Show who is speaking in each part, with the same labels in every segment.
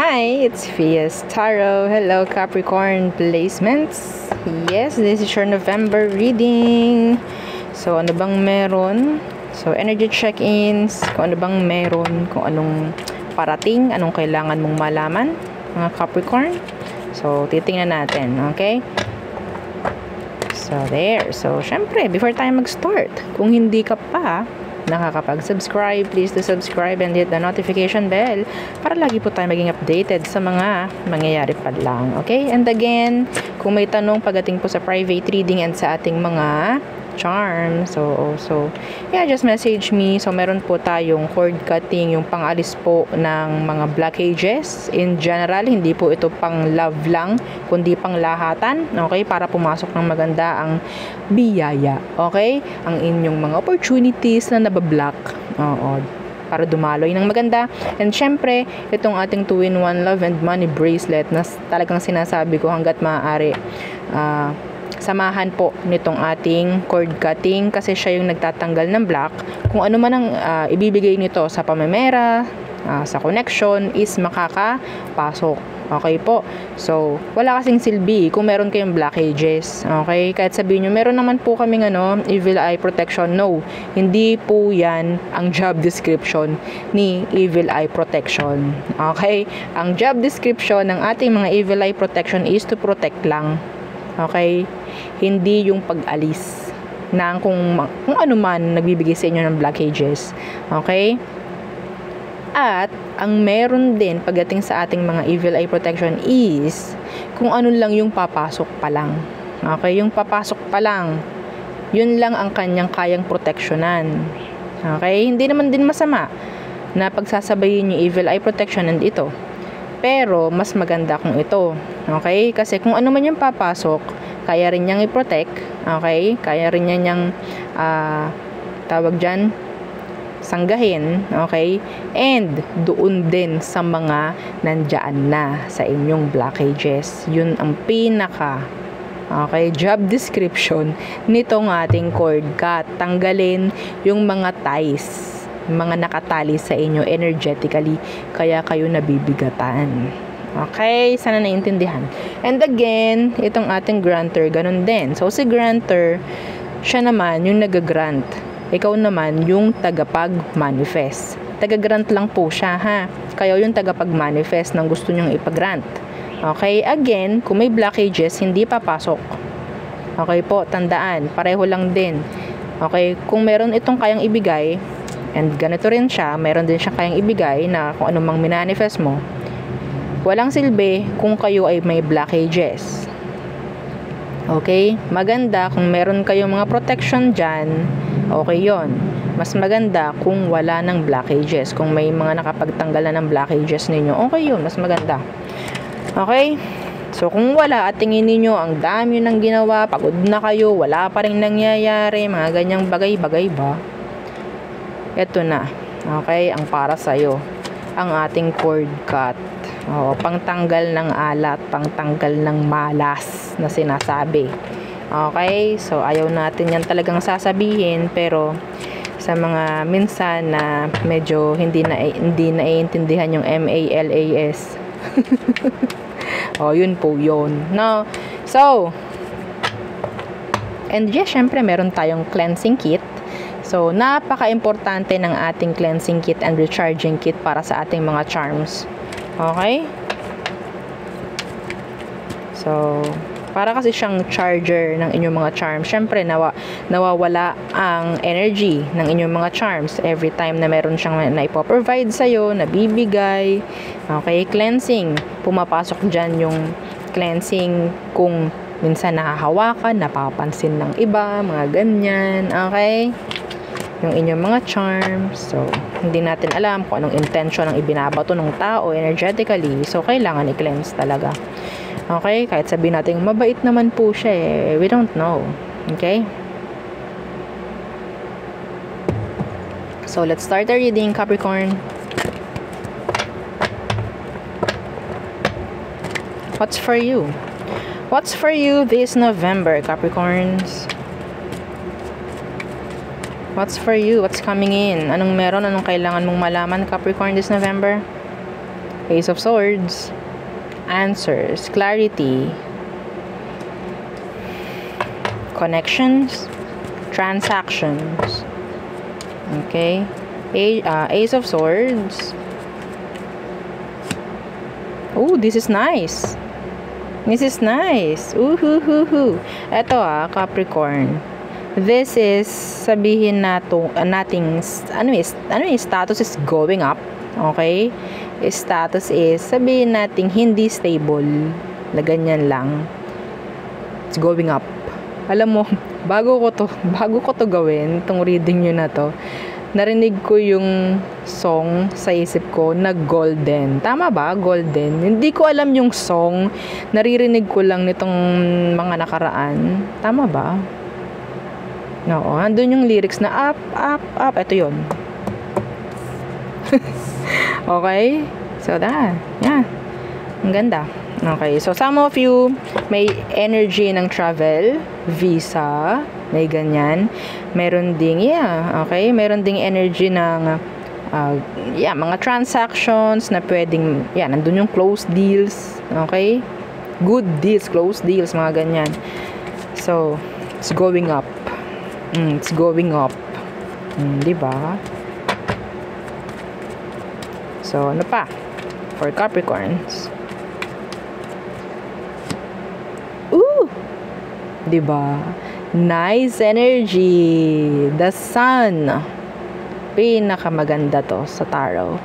Speaker 1: Hi, it's Fias Tarot. Hello, Capricorn placements. Yes, this is your November reading. So, ano bang meron? So, energy check-ins. Kung ano bang meron. Kung anong parating. Anong kailangan mong malaman, mga Capricorn. So, titingnan natin. Okay? So, there. So, syempre, before tayo mag-start, kung hindi ka pa nakakapag-subscribe, please to subscribe and hit the notification bell para lagi po tayo maging updated sa mga mangyayari pa lang. Okay? And again, kung may tanong pagdating po sa private reading and sa ating mga charm, so yeah, just message me. So meron po tayong cord cutting, yung pangalis po ng mga blockages in general, hindi po ito pang love lang, kundi pang lahatan, okay, para pumasok ng maganda ang biyaya, okay, ang inyong mga opportunities na nabablock, para dumaloy ng maganda. And syempre, itong ating 2-in-1 love and money bracelet na talagang sinasabi ko hanggat maaari, samahan po nitong ating cord cutting kasi siya yung nagtatanggal ng block. Kung ano man ang ibibigay nito sa pamemera, sa connection, is makakapasok. Okay po? So, wala kasing silbi kung meron kayong blockages. Okay? Kahit sabihin nyo, meron naman po kaming evil eye protection. No, hindi po yan ang job description ni evil eye protection. Okay? Ang job description ng ating mga evil eye protection is to protect lang. Okay? Hindi yung pag-alis ng kung ano man nagbibigay sa inyo ng blockages. Okay? At ang meron din pagdating sa ating mga evil eye protection is kung ano lang yung papasok pa lang. Okay? Yung papasok pa lang, yun lang ang kanyang kayang proteksyonan. Okay? Hindi naman din masama na pagsasabayin yung evil eye protection and ito. Pero mas maganda kung ito. Okay? Kasi kung ano man yung papasok, kaya rin niyang i-protect. Okay? Kaya rin niyang tawag dyan, sanggahin. Okay? And doon din sa mga nandyan na sa inyong blockages. Yun ang pinaka job description nitong ating cord cut. Tanggalin yung mga ties, mga nakatali sa inyo energetically, kaya kayo nabibigatan. Okay, sana naintindihan. And again, itong ating grantor, ganun din. So si grantor, siya naman yung nag-grant. Ikaw naman yung tagapag-manifest. Taga-grant lang po siya, ha? Kayo yung tagapag-manifest ng gusto nyong ipag-grant. Okay, again, kung may blockages, hindi papasok. Okay po, tandaan, pareho lang din. Okay, kung meron itong kayang ibigay, and ganito rin siya, meron din siya kayang ibigay na kung anumang minanifest mo, walang silbi kung kayo ay may blockages. Okay? Maganda kung meron kayong mga protection dyan, okay yon. Mas maganda kung wala ng blockages. Kung may mga nakapagtanggalan ng blockages ninyo, okay yun, mas maganda. Okay? So, kung wala at tingin ninyo ang dami nang ginawa, pagod na kayo, wala pa rin nangyayari, mga ganyang bagay-bagay ba, ito na, okay, ang para sa'yo, ang ating cord cut. Pangtanggal ng alat, pangtanggal ng malas na sinasabi. Okay, so ayaw natin yan talagang sasabihin, pero sa mga minsan na medyo hindi naiintindihan yung MALAS. Yun po yun. No? So, and yes, syempre meron tayong cleansing kit. So, napaka-importante ng ating cleansing kit and recharging kit para sa ating mga charms. Okay? So, para kasi siyang charger ng inyong mga charms. Siyempre, nawawala ang energy ng inyong mga charms every time na meron siyang na-ipoprovide sa'yo, nabibigay. Okay? Cleansing. Pumapasok dyan yung cleansing kung minsan nakahawakan, napapansin ng iba, mga ganyan. Okay? Yung inyong mga charms. So, hindi natin alam kung anong intention ang ibinabato ng tao energetically. So, kailangan i-cleanse talaga. Okay? Kahit sabihin natin, mabait naman po siya eh. We don't know. Okay? So, let's start our reading, Capricorn. What's for you? What's for you this November, Capricorns? What's for you? What's coming in? Anong meron? Anong kailangan mong malaman, Capricorn, this November? Ace of Swords. Answers. Clarity. Connections. Transactions. Okay. Ace of Swords. Oh, this is nice. This is nice. Ito Capricorn. This is, sabihin nating, status is going up. Okay? Status is, sabihin nating hindi stable. Na ganyan lang. It's going up. Alam mo, bago ko to gawin, itong reading nyo na to, narinig ko yung song sa isip ko na Golden. Tama ba? Golden. Hindi ko alam yung song. Naririnig ko lang nitong mga nakaraan. Tama ba? Oo. Andun yung lyrics na up, up, up. Ito yun. Okay? So, yeah. Ang ganda. Okay. So, some of you may energy ng travel, visa, may ganyan. Meron ding, okay, meron ding energy ng, mga transactions na pwedeng, nandun yung close deals, okay? Good deals, close deals, mga ganyan. So, it's going up. It's going up. Diba? So, ano pa? For Capricorns. Diba? Nice energy. The Sun. Pinakamaganda to sa tarot.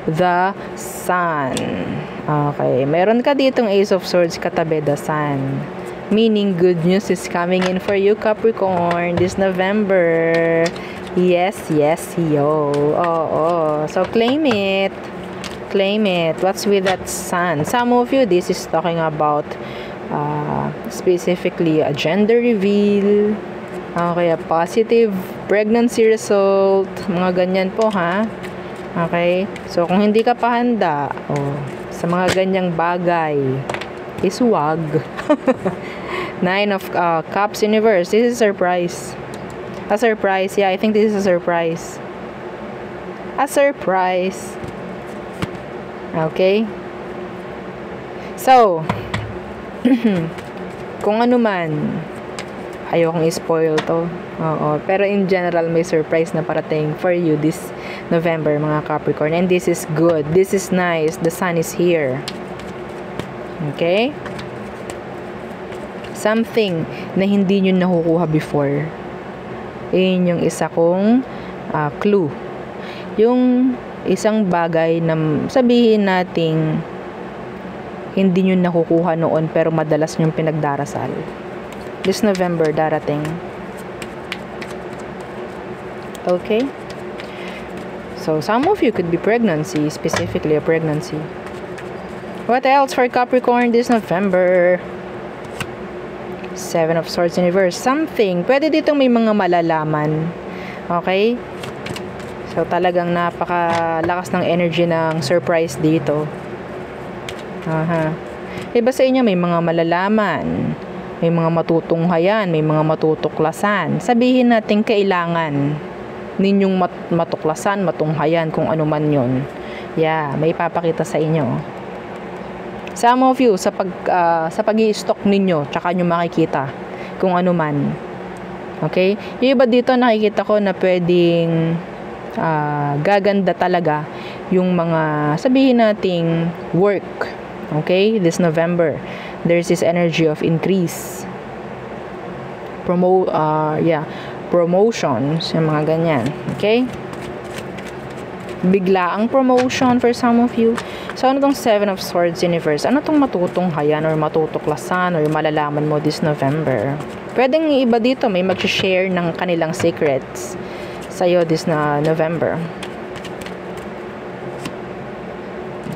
Speaker 1: The Sun. Okay. Meron ka ditong Ace of Swords katabi, the Sun. Meaning, good news is coming in for you, Capricorn, this November. Yes, yo. Oo. So, claim it. Claim it. What's with that Sun? Some of you, this is talking about specifically a gender reveal, okay, a positive pregnancy result, mga ganyan po, ha? Okay? So, kung hindi ka pa handa, sa mga ganyang bagay, is wag. Nine of Cups Universe. This is a surprise. A surprise. Yeah, I think this is a surprise. A surprise. Okay? So, kung ano man, ayokong i-spoil to. Oo. Pero in general, may surprise na parating for you this November, mga Capricorn. And this is good. This is nice. The Sun is here. Okay? Something na hindi nyo nakukuha before. Yun yung isa kong clue. Yung isang bagay na sabihin nating hindi nyo nakukuha noon pero madalas nyong pinagdarasal. This November darating. Okay? So, some of you could be pregnancy, specifically a pregnancy. What else for Capricorn this November? Seven of Swords in reverse. Something. Pwede ditong may mga malalaman. Okay? So, talagang napakalakas ng energy ng surprise dito. Iba sa inyo, may mga malalaman, may mga matutunghayan, may mga matutuklasan. Sabihin natin kailangan ninyong matuklasan, matunghayan, kung ano man yun. Yeah, may papakita sa inyo. Some of you, sa pag-i-stock ninyo, tsaka nyo makikita kung ano man. Okay? Yung iba dito, nakikita ko na pwedeng gaganda talaga yung mga, sabihin nating work. Okay? This November, there's this energy of increase. Promotions, yung mga ganyan. Okay? Biglaang promotion for some of you. So, ano tong Seven of Swords Universe? Ano tong matutunghayan or matutuklasan or malalaman mo this November? Pwedeng iba dito, may mag-share ng kanilang secrets sa'yo this November.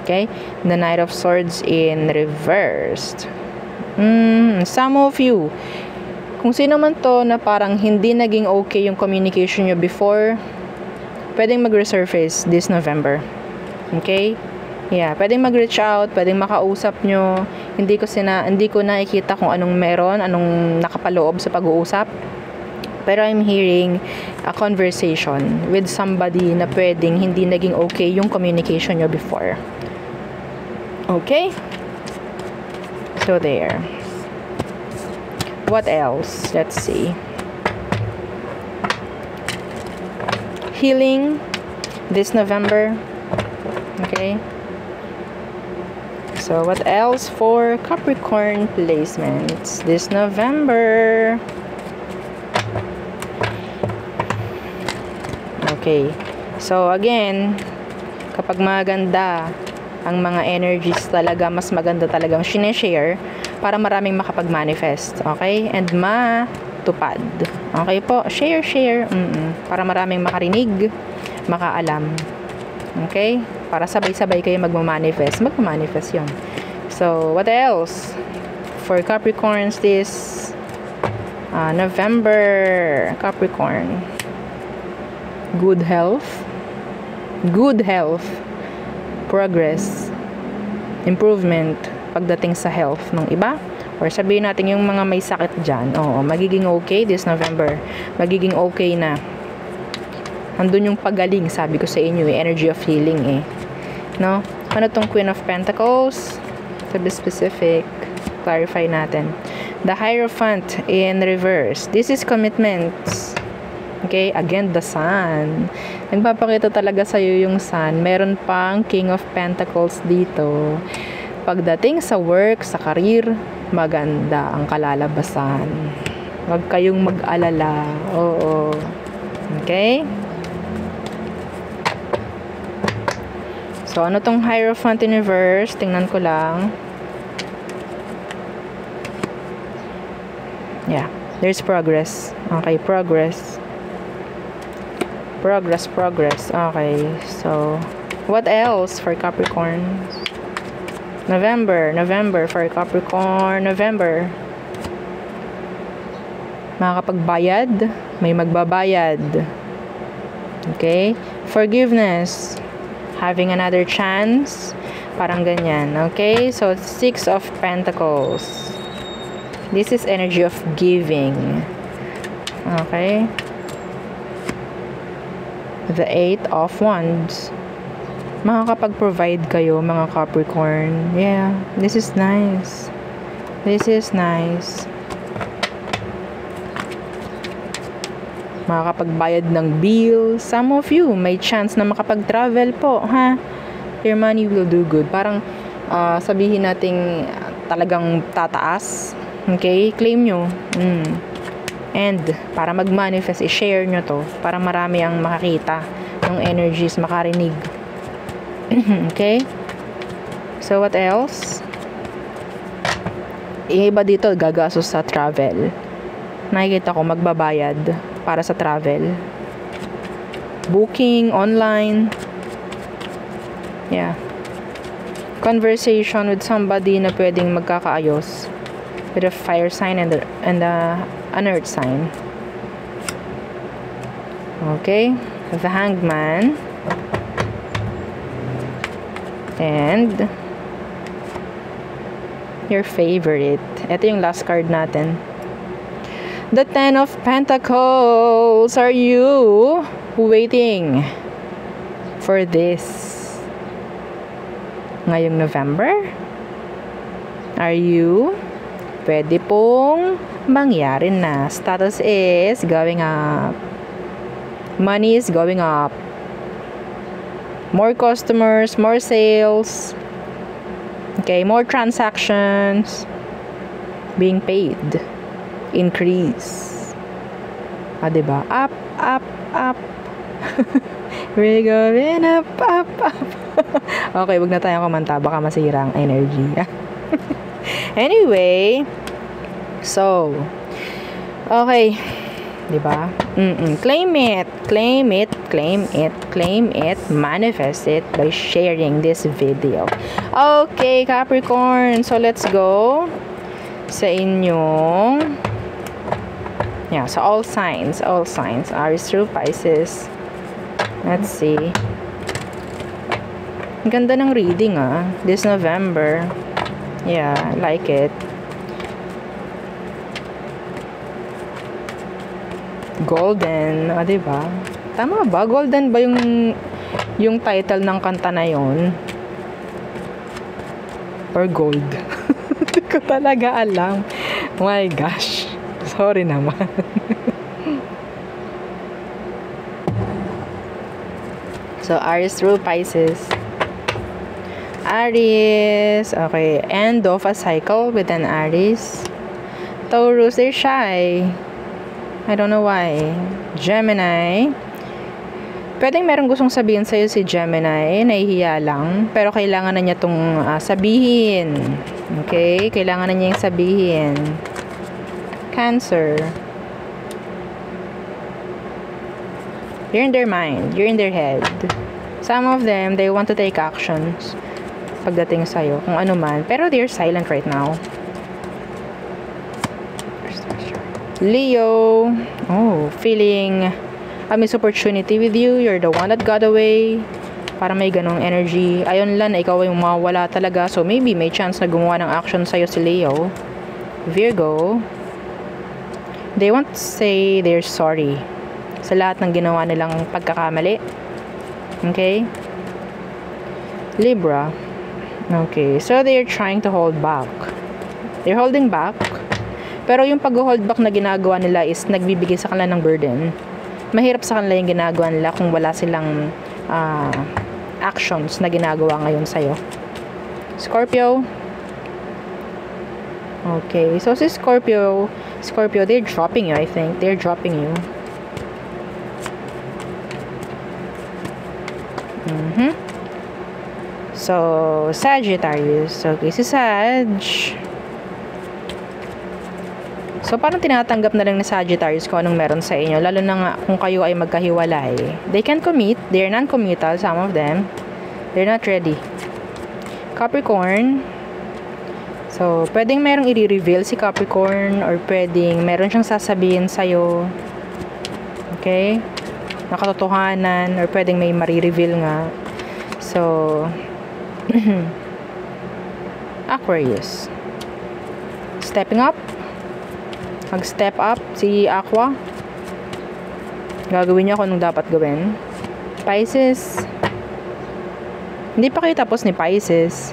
Speaker 1: Okay? The Knight of Swords in reversed. Some of you, kung sino man to na parang hindi naging okay yung communication nyo before, pwedeng mag-resurface this November. Okay? Yeah, pwedeng mag-reach out, pwedeng makausap nyo. Hindi ko nakikita kung anong meron, anong nakapaloob sa pag-uusap. Pero I'm hearing a conversation with somebody na pwedeng hindi naging okay yung communication nyo before. Okay? So there. What else? Let's see. Healing this November. Okay? So what else for Capricorn placements this November? Okay. So again, kapag maganda ang mga energies talaga, mas maganda talagang sineshare para maraming makapag-manifest. Okay? And matupad. Okay po? Share. Para maraming makarinig, makaalam. Okay? Para sabay-sabay kayo magmamanifest. Magmamanifest yun. So, what else? For Capricorns this November. Capricorn. Good health. Progress. Improvement pagdating sa health ng iba. Or sabihin natin yung mga may sakit dyan. Oo, magiging okay this November. Magiging okay na. Andun yung pagaling, sabi ko sa inyo, energy of healing no? Ano tong Queen of Pentacles? To be specific, clarify natin. The Hierophant in reverse. This is commitments. Okay, again, the Sun. Nagpapakita talaga sa'yo yung Sun. Meron pang King of Pentacles dito. Pagdating sa work, sa career, maganda ang kalalabasan. Huwag kayong mag-alala. Oo. Okay? So, ano tong Hierophant in reverse? Tingnan ko lang. Yeah. There's progress. Okay, progress. Okay. So, what else for Capricorn? November for Capricorn. November. Makakapagbayad. May magbabayad. Okay? Forgiveness. Having another chance. Parang ganyan. Okay? So, 6 of Pentacles. This is energy of giving. Okay? The 8 of Wands. Makakapag-provide kayo, mga Capricorn. Yeah. This is nice. Makakapagbayad ng bill. Some of you may chance na makapag-travel po, ha? Your money will do good. Parang sabihin nating talagang tataas. Okay? Claim nyo. And para mag-manifest, i-share nyo to para marami ang makakita ng energies, makarinig. Okay? So what else? Iba dito gagastos sa travel. Nakikita ko magbabayad para sa travel. Booking online. Yeah. Conversation with somebody na pwedeng magkakaayos. With a fire sign and an earth sign. Okay. The Hangman. And your favorite. Ito yung last card natin. The 10 of Pentacles. Are you waiting for this ngayong November? Are you? Pwede pong mangyari na. Status is going up. Money is going up. More customers, more sales. Okay, more transactions being paid. Increase. Diba? Up. We're going up. Okay, wag na tayong kumanta. Baka masira ang energy. Anyway, so, okay. Diba? Claim it. Manifest it by sharing this video. Okay, Capricorn. So, let's go sa inyong so all signs. Aries through Pisces. Let's see. Ang ganda ng reading, this November. Yeah, I like it. Golden, diba? Tama ba? Golden ba yung title ng kanta na yon? Or gold. Hindi ko talaga alam. My gosh. Sorry naman. So, Aries through Pisces. Aries. Okay. End of a cycle with an Aries. Taurus, they're shy. I don't know why. Gemini. Pwedeng merong gustong sabihin sa'yo si Gemini. Nahihiya lang. Pero kailangan na niya itong sabihin. Okay? Kailangan na niya yung sabihin. Cancer. You're in their mind. You're in their head. Some of them, they want to take actions pagdating sa'yo. Kung ano man. Pero they're silent right now. Leo. Oh, feeling a missed opportunity with you. You're the one that got away. Para may ganong energy. Ayon lang na ikaw ay mawawala talaga. So, maybe may chance na gumawa ng action sa'yo si Leo. Virgo. They want to say they're sorry sa lahat ng ginawa nilang pagkakamali. Okay? Libra. Okay. So, they're trying to hold back. They're holding back. Pero yung pag-hold back na ginagawa nila is nagbibigay sa kanila ng burden. Mahirap sa kanila yung ginagawa nila kung wala silang actions na ginagawa ngayon sa'yo. Scorpio. Okay. So, si Scorpio, they're dropping you, I think. They're dropping you. So, Sagittarius. Okay, si Sag. So, parang tinatanggap na lang ni Sagittarius kung anong meron sa inyo. Lalo na nga kung kayo ay magkahiwalay. They can commit. They're non-committal, some of them. They're not ready. Capricorn. So, pwedeng merong i-reveal si Capricorn or pwedeng meron siyang sasabihin sa'yo. Okay? Nakatotohanan or pwedeng may marireveal nga. So, Aquarius. Stepping up. Mag-step up si Aqua. Gagawin niya kung anong dapat gawin. Pisces. Hindi pa kayo tapos ni Pisces.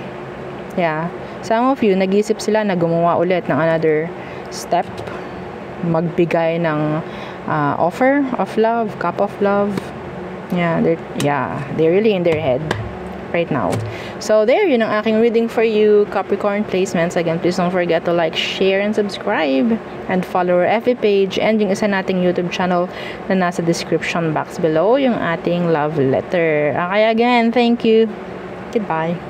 Speaker 1: Yeah. Some of you, nag-isip sila na gumawa ulit ng another step. Magbigay ng offer of love, cup of love. Yeah, they're really in their head right now. So there, yun ang aking reading for you, Capricorn placements. Again, please don't forget to like, share, and subscribe. And follow our FB page and yung isa nating YouTube channel na nasa description box below, yung ating love letter. Okay, again, thank you. Goodbye.